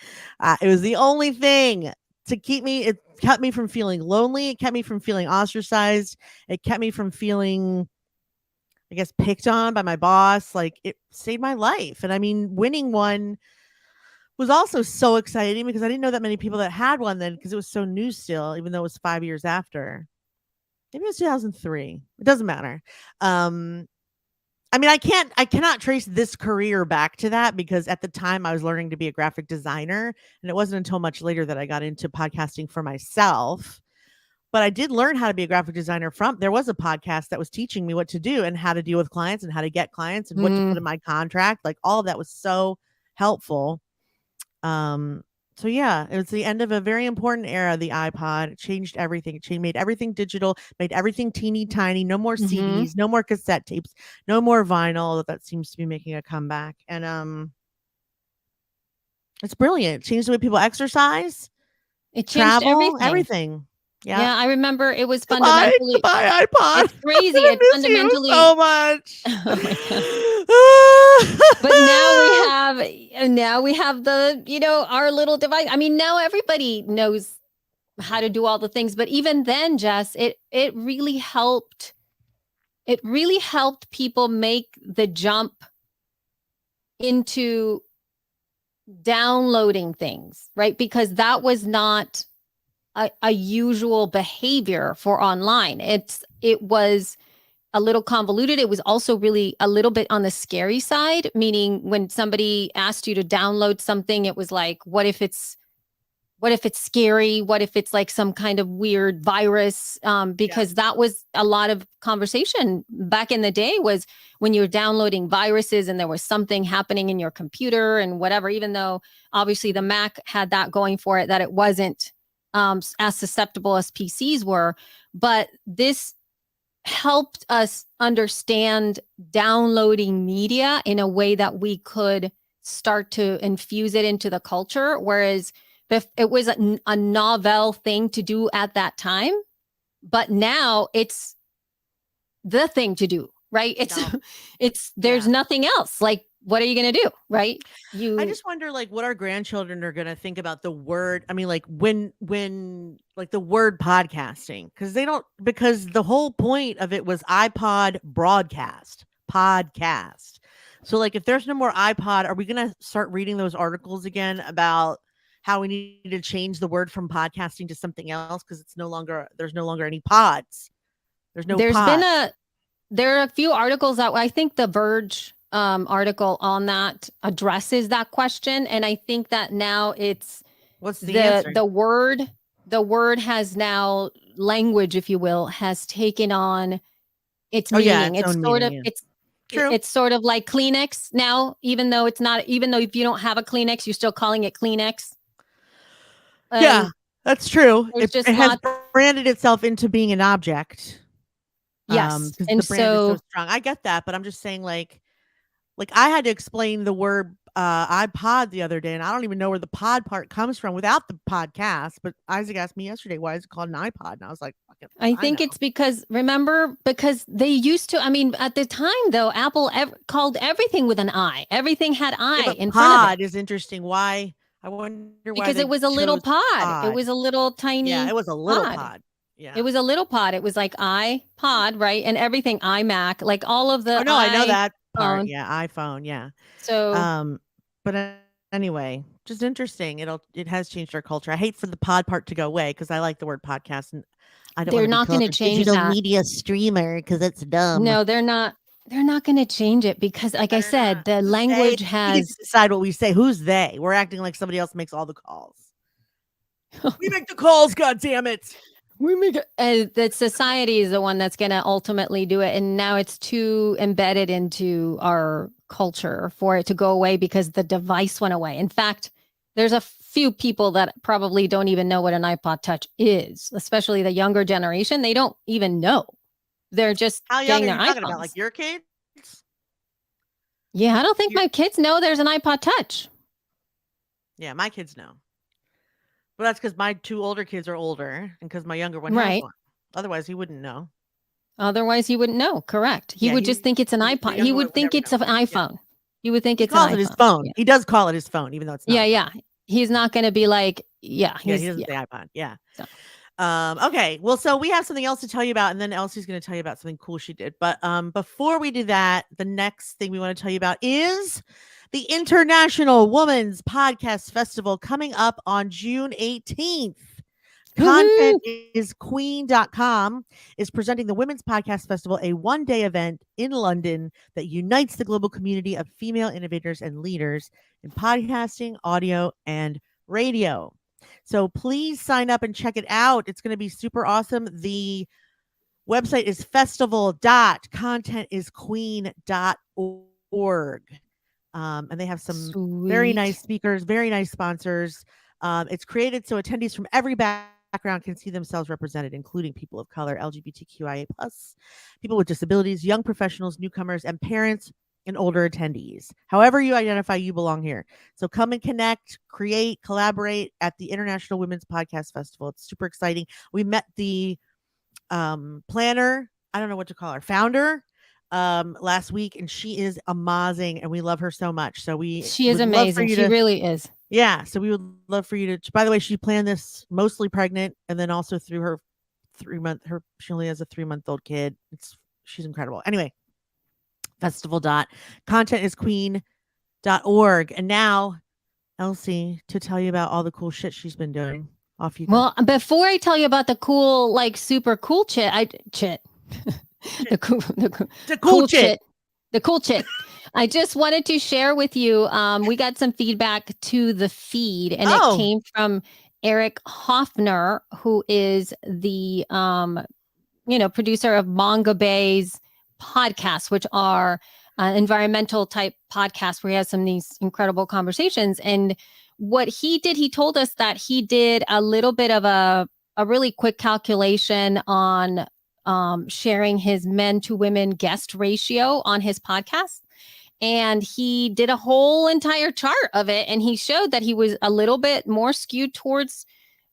It was the only thing to keep me. It kept me from feeling lonely. It kept me from feeling ostracized. It kept me from feeling, I guess, picked on by my boss. Like, it saved my life. And I mean, winning one was also so exciting because I didn't know that many people that had one then, because it was so new still, even though it was 5 years after. Maybe it was 2003. It doesn't matter. I mean, I cannot trace this career back to that, because at the time I was learning to be a graphic designer, and it wasn't until much later that I got into podcasting for myself. But I did learn how to be a graphic designer there was a podcast that was teaching me what to do and how to deal with clients and how to get clients and what to put in my contract. Like, all of that was so helpful. So yeah, it was the end of a very important era, the iPod. It changed everything. It made everything digital, made everything teeny tiny. No more CDs, no more cassette tapes, no more vinyl. That seems to be making a comeback. And it's brilliant. It changed the way people exercise. It changed travel, everything. Yeah, I remember it was fundamentally. Goodbye, iPod. It's crazy. It's fundamentally so much. Oh my God. But now we have the, our little device. I mean, now everybody knows how to do all the things. But even then, Jess, it really helped it really helped people make the jump into downloading things, right? Because that was not a usual behavior for online. It was a little convoluted. It was also really a little bit on the scary side, meaning when somebody asked you to download something, it was like, what if it's scary? What if it's like some kind of weird virus? Because that was a lot of conversation back in the day, was when you were downloading viruses and there was something happening in your computer and whatever, even though obviously the Mac had that going for it, that it wasn't as susceptible as PCs were. But this helped us understand downloading media in a way that we could start to infuse it into the culture. Whereas it was a novel thing to do at that time, but now it's the thing to do, right? There's nothing else. Like, what are you going to do? Right. I just wonder, like, what our grandchildren are going to think about the word. I mean, like when like the word podcasting, because the whole point of it was iPod podcast. So like, if there's no more iPod, are we going to start reading those articles again about how we need to change the word from podcasting to something else? Because there's no longer any pods. There are a few articles that I think the Verge article on that addresses that question. And I think that now what's the answer? The word has now, language, if you will, has taken on its meaning. It's sort of, True. It's sort of like Kleenex now, even though if you don't have a Kleenex, you're still calling it Kleenex. Yeah, that's true. It has branded itself into being an object. Yes. And the brand is so strong. I get that, but I'm just saying, like I had to explain the word iPod the other day, and I don't even know where the pod part comes from without the podcast. But Isaac asked me yesterday, why is it called an iPod? And I was like, I think it's because they used to, I mean, at the time though, Apple called everything with an I. Everything had I in front of it. Pod is interesting. Why? I wonder why. Because it was a little pod. It was a little tiny. Yeah, it was a little pod. Yeah. It was a little pod. It was like iPod, right? And everything iMac, like all of the. Oh no, I know that part. Yeah, iPhone. Yeah. So. But anyway, just interesting. It has changed our culture. I hate for the pod part to go away because I like the word podcast, and I don't. They're not going to change digital that. media streamer because it's dumb. No, they're not. They're not going to change it because, like I said, the language has to decide what we say. Who's they? We're acting like somebody else makes all the calls. We make the calls. God damn it. We make it. That society is the one that's going to ultimately do it, and now it's too embedded into our culture for it to go away because the device went away. In fact, there's a few people that probably don't even know what an Ipod Touch is, especially the younger generation. They don't even know. They're just how young getting are you their talking iPhones. about? Like your kids? Yeah, I don't think my kids know there's an Ipod Touch. Yeah, my kids know. But that's because my two older kids are older and because my younger one has one. Otherwise, he wouldn't know. Correct. He would just think it's an iPod. He would think it's an iPhone. Yeah. He would think it's an iPhone. He calls it his phone. Yeah. He does call it his phone, even though it's not. Yeah. He's not going to be like, he doesn't say iPod. Yeah. So. Okay. Well, so we have something else to tell you about, and then Elsie's going to tell you about something cool she did. But before we do that, the next thing we want to tell you about is the International Women's Podcast Festival coming up on June 18th. ContentIsQueen.com is presenting the Women's Podcast Festival, a one-day event in London that unites the global community of female innovators and leaders in podcasting, audio, and radio. So please sign up and check it out. It's going to be super awesome. The website is festival.contentisqueen.org. And they have some very nice speakers, very nice sponsors. It's created so attendees from every background can see themselves represented, including people of color, LGBTQIA+, people with disabilities, young professionals, newcomers, and parents and older attendees. However you identify, you belong here. So come and connect, create, collaborate at the International Women's Podcast Festival. It's super exciting. We met the planner, I don't know what to call her, founder, last week, and she is amazing, and we love her so much. So she is amazing. She really is. Yeah. So we would love for you to, by the way, she planned this mostly pregnant, and then also through her 3 month, she only has a 3-month-old kid. she's incredible. Anyway, festival.contentisqueen.org. And now, Elsie, to tell you about all the cool shit she's been doing. Off you go. Well, before I tell you about the cool, like super cool chit, the cool chit. The cool chit. I just wanted to share with you. We got some feedback to the feed, and it came from Eric Hoffner, who is the producer of Manga Bay's podcasts, which are environmental type podcasts where he has some of these incredible conversations. And what he did, he told us that he did a little bit of a really quick calculation on sharing his men to women guest ratio on his podcast. And he did a whole entire chart of it. And he showed that he was a little bit more skewed towards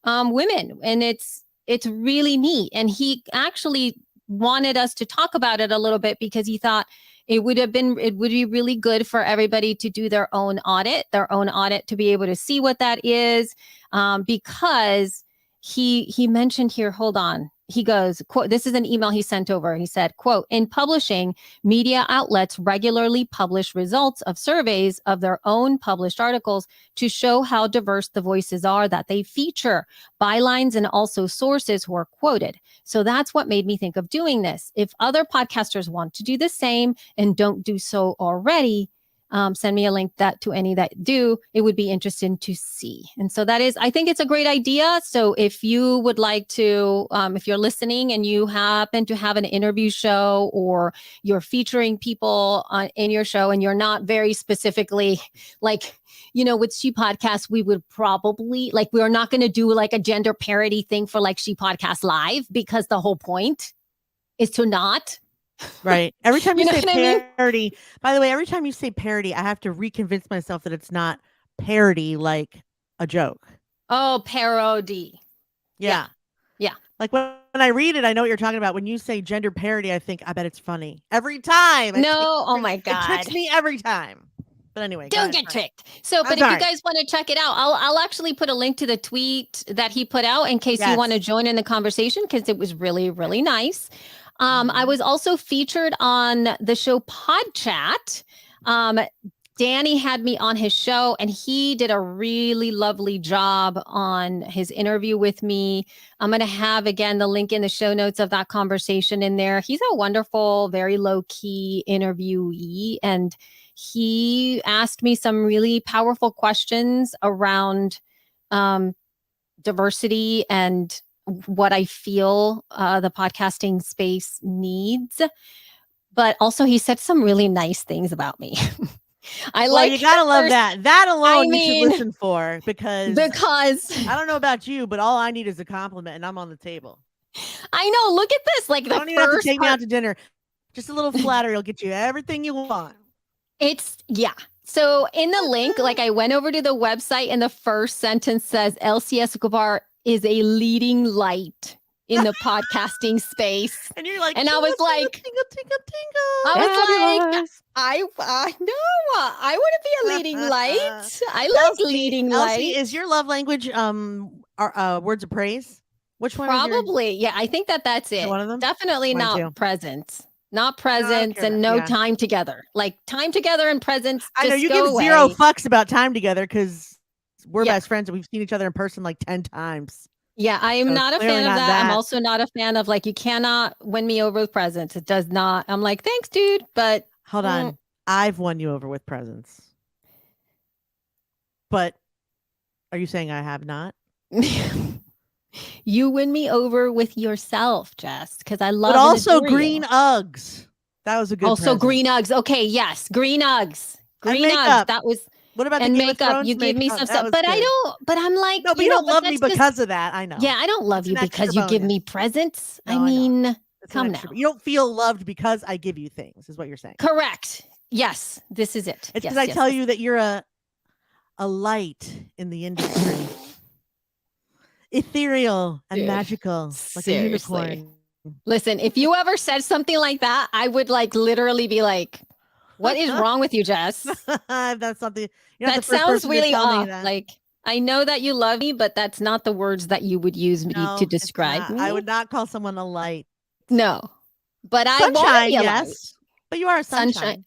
women. And it's really neat. And he actually wanted us to talk about it a little bit because he thought it would be really good for everybody to do their own audit to be able to see what that is. Because he mentioned here, hold on. He goes, quote, this is an email he sent over. He said, quote, in publishing, media outlets regularly publish results of surveys of their own published articles to show how diverse the voices are that they feature, bylines, and also sources who are quoted. So that's what made me think of doing this. If other podcasters want to do the same and don't do so already, send me a link to any that do. It would be interesting to see. And so I think it's a great idea. So if you would like to, if you're listening and you happen to have an interview show or you're featuring people in your show and you're not very specifically like, with She Podcast, we would probably we're not going to do like a gender parody thing for like She Podcast Live because the whole point is to not. Right. Every time you say parody, I mean? By the way, every time you say parody, I have to reconvince myself that it's not parody like a joke. Oh, parody. Yeah. Like when I read it, I know what you're talking about. When you say gender parody, I think, I bet it's funny. Every time. Oh my God. It tricks me every time. But anyway. Don't get tricked. So, but if you guys want to check it out, I'll actually put a link to the tweet that he put out in case you want to join in the conversation because it was really, really nice. I was also featured on the show Pod Chat. Danny had me on his show and he did a really lovely job on his interview with me. I'm going to have, again, the link in the show notes of that conversation in there. He's a wonderful, very low-key interviewee, and he asked me some really powerful questions around diversity and what I feel the podcasting space needs. But also he said some really nice things about me. You gotta love that. That alone you should listen for because I don't know about you, but all I need is a compliment and I'm on the table. I know. Look at this. Like, you don't even have to take me out to dinner. Just a little flattery will get you everything you want. So in the link, I went over to the website and the first sentence says Elsie Escobar is a leading light in the podcasting space. And you're like, and I was like, tingle, tingle, I know, I want to be a leading light. I like leading light. Elsie, is your love language words of praise? Which one? Probably. I think that's it. One of them? Definitely not presents. Not presents and no time together. Like time together and presents. I know you give zero fucks about time together because we're best friends and we've seen each other in person like 10 times. Yeah, I am not a fan of that. I'm also not a fan of you cannot win me over with presents. It does not. I'm like, thanks, dude. But hold on. I've won you over with presents. But are you saying I have not? You win me over with yourself, Jess, because I love. But also green Uggs. That was a good. Also green Uggs. Okay, yes, green Uggs. Green Uggs. That was. What about and the makeup? You gave me some stuff, but I don't. But I'm like, no, but you don't love me because of that. I know. Yeah, I don't love you because you give me presents. No, I mean, come now. You don't feel loved because I give you things, is what you're saying. Correct. Yes, this is it. It's because I tell you that you're a light in the industry, ethereal and magical, like a unicorn. Listen, if you ever said something like that, I would literally be like, what is wrong with you, Jess? That's something that sounds really off. I know that you love me, but that's not the words that you would use me to describe me. I would not call someone a light. No. but I want to Sunshine, be a light. yes. But you are a sunshine.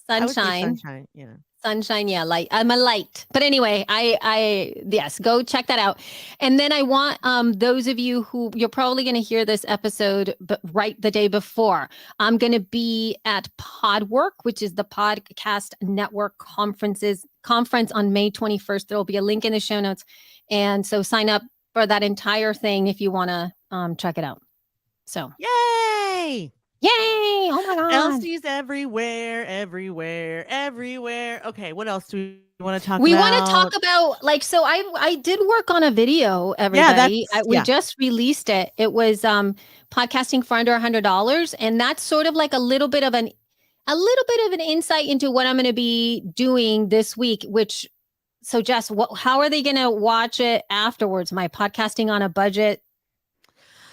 I would say Sunshine. sunshine. Yeah. Sunshine, yeah, light. I'm a light. But anyway, I yes, go check that out. And then I want those of you who you're probably going to hear this episode but right the day before. I'm going to be at Podwork, which is the Podcast Network conference on May 21st. There will be a link in the show notes. And so sign up for that entire thing if you want to check it out. So, Yay! yay! Oh my god. Elsie's everywhere. Okay, what else do we want to talk We about? want to talk about so I did work on a video, everybody. We just released it. It was podcasting for under $100, and that's sort of like a little bit of an insight into what I'm going to be doing this week. So Jess, how are they going to watch it afterwards? My podcasting on a budget.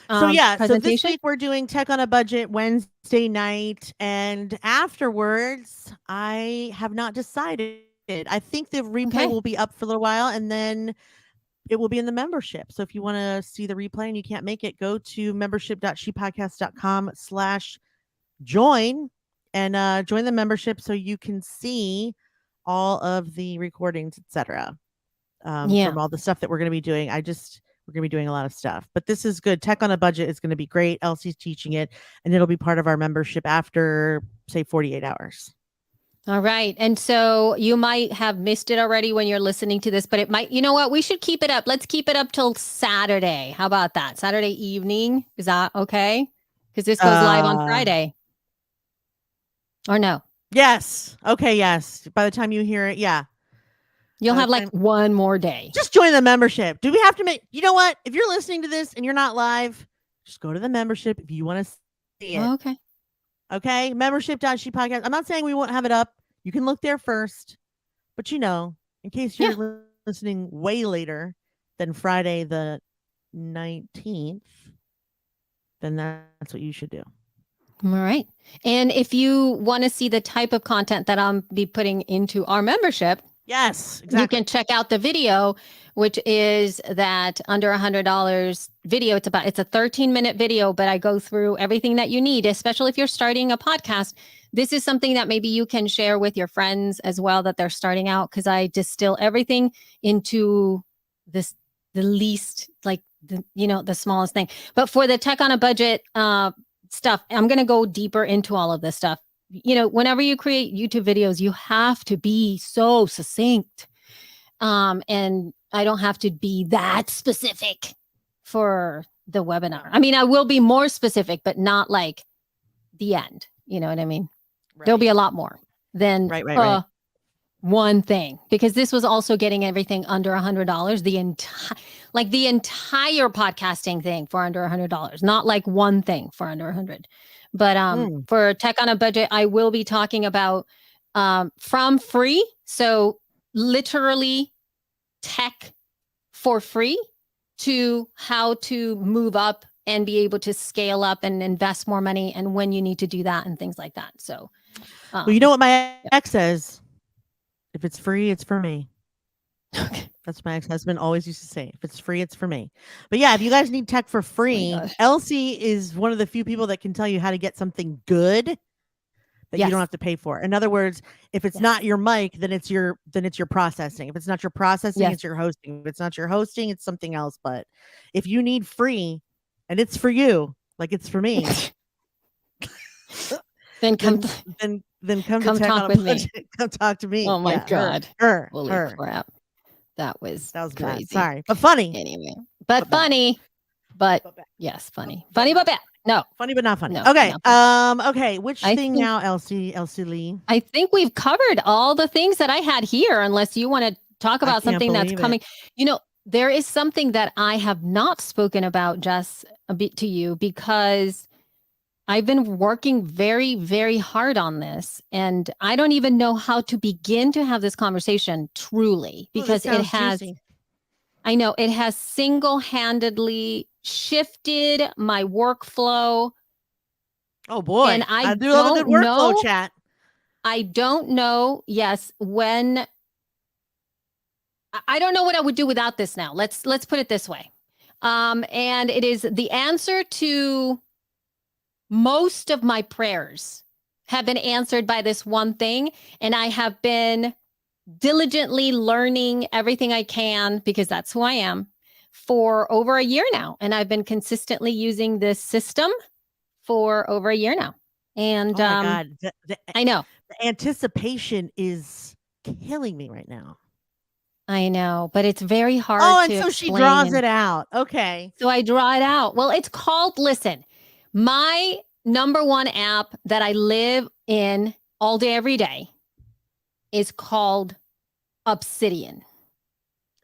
So this week we're doing Tech on a Budget Wednesday night, and afterwards I have not decided. I think the replay will be up for a little while, and then it will be in the membership. So if you want to see the replay and you can't make it, go to membership.shepodcast.com/join and join the membership so you can see all of the recordings, etc. From all the stuff that we're going to be doing. We're going to be doing a lot of stuff, but this is good. Tech on a Budget is going to be great. Elsie's teaching it, and it'll be part of our membership after, say, 48 hours. All right. And so you might have missed it already when you're listening to this, but it might, you know what? We should keep it up. Let's keep it up till Saturday. How about that? Saturday evening. Is that okay? Because this goes live on Friday. Or no? Yes. Okay. Yes. By the time you hear it, yeah. You'll have like one more day. Just join the membership. Do we have to you know what? If you're listening to this and you're not live, just go to the membership if you want to see it. Oh, okay. Okay. Membership.shepodcast. I'm not saying we won't have it up. You can look there first. But in case you're listening way later than Friday the 19th, then that's what you should do. All right. And if you want to see the type of content that I'll be putting into our membership, yes, exactly. You can check out the video, which is that under $100 video. It's a 13-minute video, but I go through everything that you need, especially if you're starting a podcast. This is something that maybe you can share with your friends as well that they're starting out, because I distill everything into the least, the smallest thing. But for the Tech on a Budget stuff, I'm going to go deeper into all of this stuff. Whenever you create YouTube videos, you have to be so succinct. And I don't have to be that specific for the webinar. I mean, I will be more specific, but not like the end. You know what I mean? Right. There'll be a lot more than one thing, because this was also getting everything under $100, the entire podcasting thing for under $100, not like one thing for under $100. But for Tech on a Budget, I will be talking about from free. So literally tech for free to how to move up and be able to scale up and invest more money, and when you need to do that and things like that. So, well, you know what my ex says? If it's free, it's for me. Okay. That's my ex-husband always used to say. If it's free, it's for me. But yeah, if you guys need tech for free, Elsie is one of the few people that can tell you how to get something good that you don't have to pay for. In other words, if it's not your mic, then it's your processing. If it's not your processing, it's your hosting. If it's not your hosting, it's something else. But if you need free and it's for you, like it's for me, then come talk with me. Come talk to me. Oh my God. Holy crap. That was crazy. Bad. Sorry, but funny. Anyway, but funny. But yes, funny. Funny but bad. No. Funny but not funny. No, okay. not funny. Okay. Which thing now, Elsie Lee? I think we've covered all the things that I had here, unless you want to talk about something that's coming. There is something that I have not spoken about, Jess, a bit to you, because I've been working very, very hard on this, and I don't even know how to begin to have this conversation truly, because it has, juicy. I know it has single-handedly shifted my workflow. Oh boy. And I do love a good workflow chat. I don't know. Yes. I don't know what I would do without this now. Let's put it this way. And it is the answer to most of my prayers have been answered by this one thing. And I have been diligently learning everything I can, because that's who I am, for over a year now. And I've been consistently using this system for over a year now. And Oh my God. I know. The anticipation is killing me right now. I know, but it's very hard Oh, to and so she explain. draws it out. Okay. So I draw it out. Well, it's called, listen, my number one app that I live in all day, every day is called Obsidian.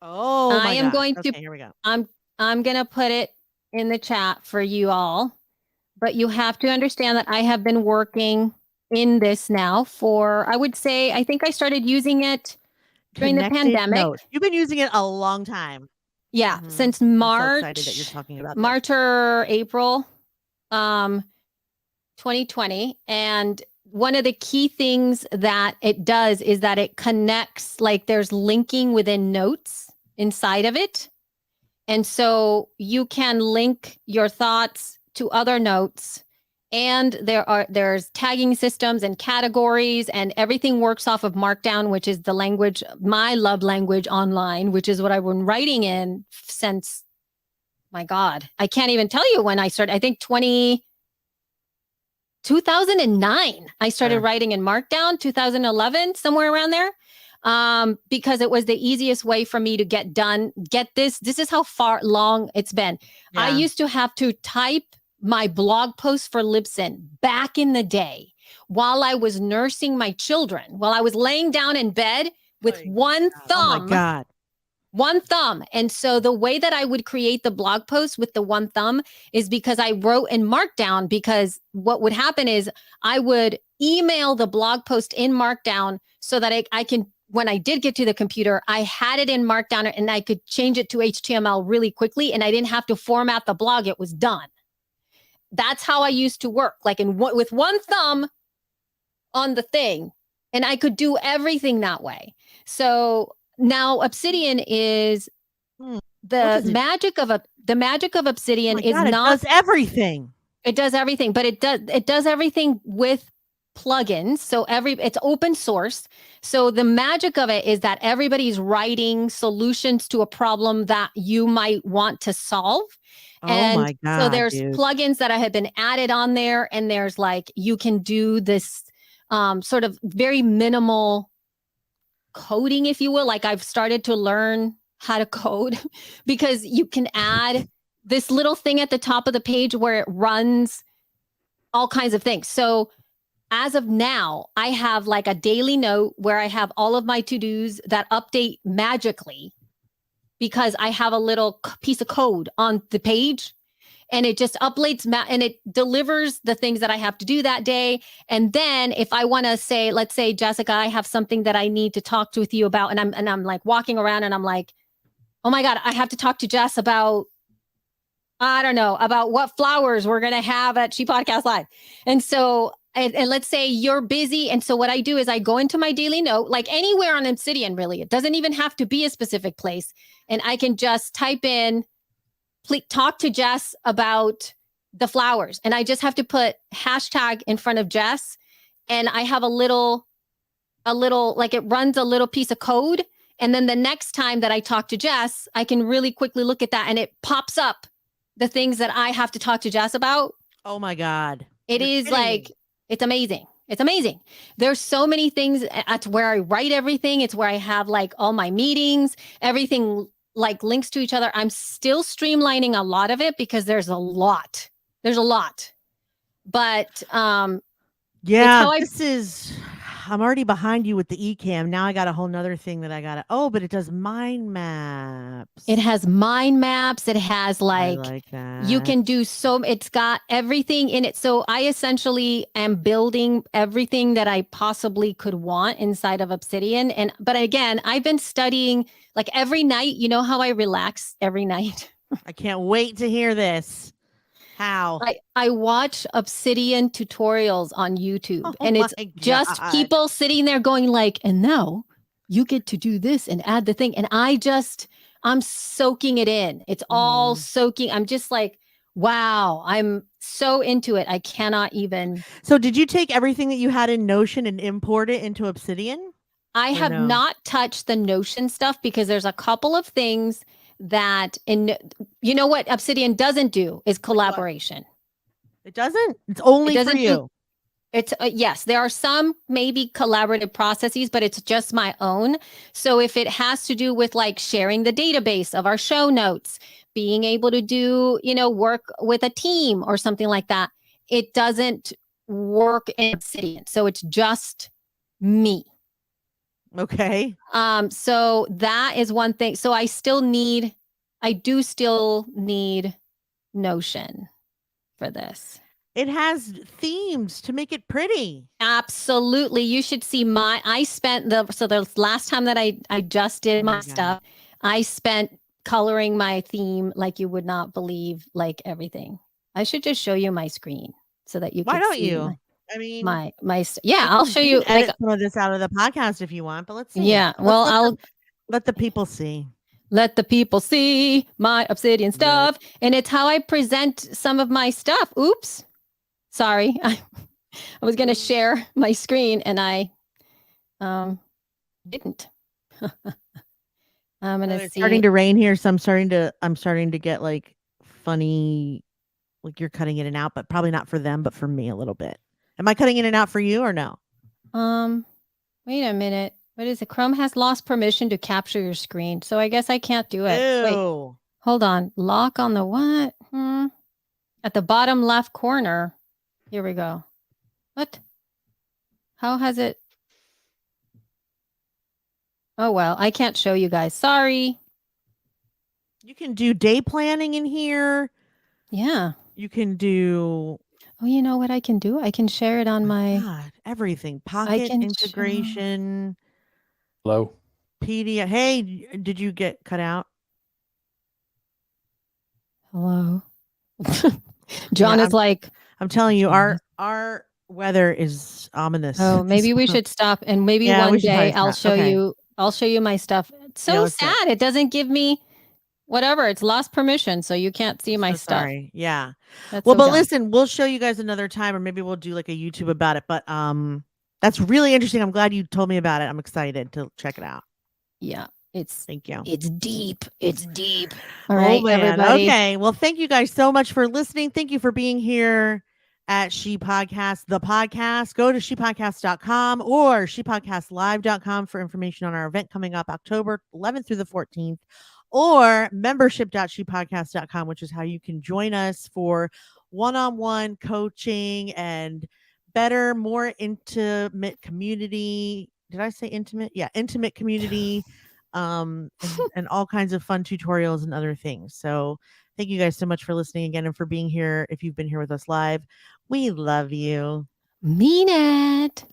Oh I my am God. going to, Okay, here we go. I'm going to put it in the chat for you all, but you have to understand that I have been working in this now for, I would say, I think I started using it during the Connected pandemic. notes. You've been using it a long time. Yeah, Mhm. since I'm so March, excited that you're talking about this. March or April, 2020. And one of the key things that it does is that it connects, like there's linking within notes inside of it. And so you can link your thoughts to other notes. And there's tagging systems and categories, and everything works off of Markdown, which is the language, my love language online, which is what I've been writing in since, my God, I can't even tell you when I started. I think 2009, I started writing in Markdown, 2011, somewhere around there. Because it was the easiest way for me to get this. This is how long it's been. Yeah. I used to have to type my blog post for Libsyn back in the day while I was nursing my children, while I was laying down in bed with one thumb. Oh my God. One thumb. And so the way that I would create the blog post with the one thumb is because I wrote in Markdown, because what would happen is I would email the blog post in Markdown so that I can, when I did get to the computer, I had it in Markdown and I could change it to HTML really quickly, and I didn't have to format the blog. It was done. That's how I used to work, like with one thumb on the thing, and I could do everything that way. So now Obsidian is the magic of Obsidian is God, not, it does everything. It does everything, but it does everything with plugins. So it's open source. So the magic of it is that everybody's writing solutions to a problem that you might want to solve. And my God, so there's plugins that have been added on there, and there's like, you can do this sort of very minimal coding, if you will. Like, I've started to learn how to code because you can add this little thing at the top of the page where it runs all kinds of things. So as of now, I have like a daily note where I have all of my to-dos that update magically because I have a little piece of code on the page, and it just updates and it delivers the things that I have to do that day. And then if I want to say, let's say, Jessica, I have something that I need to talk with you about, and I'm like walking around and I'm like, oh my God, I have to talk to Jess about, I don't know, about what flowers we're going to have at She Podcast Live. And so, and let's say you're busy. And so what I do is I go into my daily note, like anywhere on Obsidian, really. It doesn't even have to be a specific place. And I can just type in, please talk to Jess about the flowers. And I just have to put hashtag in front of Jess. And I have a little, like it runs a little piece of code. And then the next time that I talk to Jess, I can really quickly look at that, and it pops up the things that I have to talk to Jess about. Oh my God. It is like, it's amazing. It's amazing. There's so many things. It's where I write everything. It's where I have like all my meetings, everything like links to each other. I'm still streamlining a lot of it because there's a lot. But yeah, I'm already behind you with the eCam. Now I got a whole nother thing that I got to, but it does mind maps. It has mind maps. It has like that. You can do it's got everything in it. So I essentially am building everything that I possibly could want inside of Obsidian. But again, I've been studying like every night. You know how I relax every night? I can't wait to hear this. How? I watch Obsidian tutorials on YouTube, and it's just people sitting there going like, and now you get to do this and add the thing. And I'm soaking it in. It's all soaking. I'm just like Wow, I'm so into it. I cannot even. So did you take everything that you had in Notion and import it into Obsidian? I Or have no? not touched the Notion stuff because there's a couple of things that you know what Obsidian doesn't do is what? collaboration. It doesn't? It's only for doesn't do- you. It's yes, there are some maybe collaborative processes, but it's just my own. So if it has to do with like sharing the database of our show notes, being able to do, work with a team or something like that, it doesn't work in Obsidian. So it's just me. Okay. So that is one thing. So I do still need Notion for this. It has themes to make it pretty. Absolutely. You should see the last time that I just did my stuff, I spent coloring my theme like you would not believe, like everything. I should just show you my screen so that you Why can don't see you? I mean, yeah, I'll show you can edit like some of this out of the podcast if you want, but let's see. Yeah, well, I'll let the people see. Let the people see my Obsidian stuff. And it's how I present some of my stuff. Oops. Sorry. I was going to share my screen and I didn't. I'm going to see. Starting to rain here, so I'm starting to get like funny, like you're cutting in and out, but probably not for them, but for me a little bit. Am I cutting in and out for you or no? Wait a minute. What is it? Chrome has lost permission to capture your screen, so I guess I can't do it. Ew. Wait, hold on. Lock on the what? At the bottom left corner. Here we go. What? How has it? Oh, well, I can't show you guys. Sorry. You can do day planning in here. Yeah. You can do. Oh, you know what I can do? I can share it on my. God, everything. Pocket integration. Hello. PDF. Hey, did you get cut out? Hello. John is like. I'm telling you, our weather is ominous. Oh, maybe we should stop and maybe one day I'll show you. I'll show you my stuff. It's so sad. It doesn't give me whatever. It's lost permission, so you can't see my stuff. Sorry. Yeah. That's well, but listen, we'll show you guys another time, or maybe we'll do like a YouTube about it. But that's really interesting. I'm glad you told me about it. I'm excited to check it out. Yeah. Thank you. It's deep. It's deep. All right, everybody. Okay. Well, thank you guys so much for listening. Thank you for being here at She Podcast, the podcast. Go to shepodcast.com or shepodcastlive.com for information on our event coming up October 11th through the 14th, or membership.shepodcast.com, which is how you can join us for one-on-one coaching and better, more intimate community. Did I say intimate? Yeah, intimate community. And all kinds of fun tutorials and other things. So thank you guys so much for listening again and for being here. If you've been here with us live, we love you. Mean it.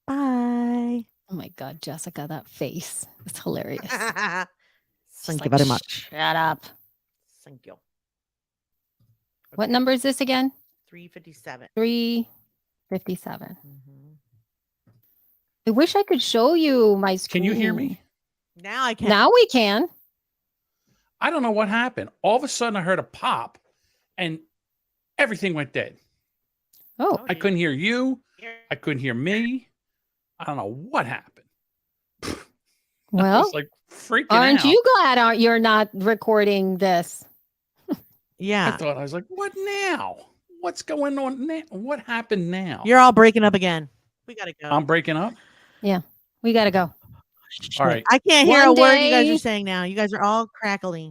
Bye. Oh my God, Jessica, that face. It's hilarious. Thank you very much. Shut up. Thank you. Okay. What number is this again? 357. 357. I wish I could show you my screen. Can you hear me? Now I can. Now we can. I don't know what happened. All of a sudden I heard a pop and everything went dead. Oh. I couldn't hear you. I couldn't hear me. I don't know what happened. Well, I was like freaking aren't out. you glad you're not recording this? Yeah. I was like, what now? What's going on now? What happened now? You're all breaking up again. We got to go. I'm breaking up? Yeah, we got to go. All right. I can't hear a word you guys are saying now. You guys are all crackling.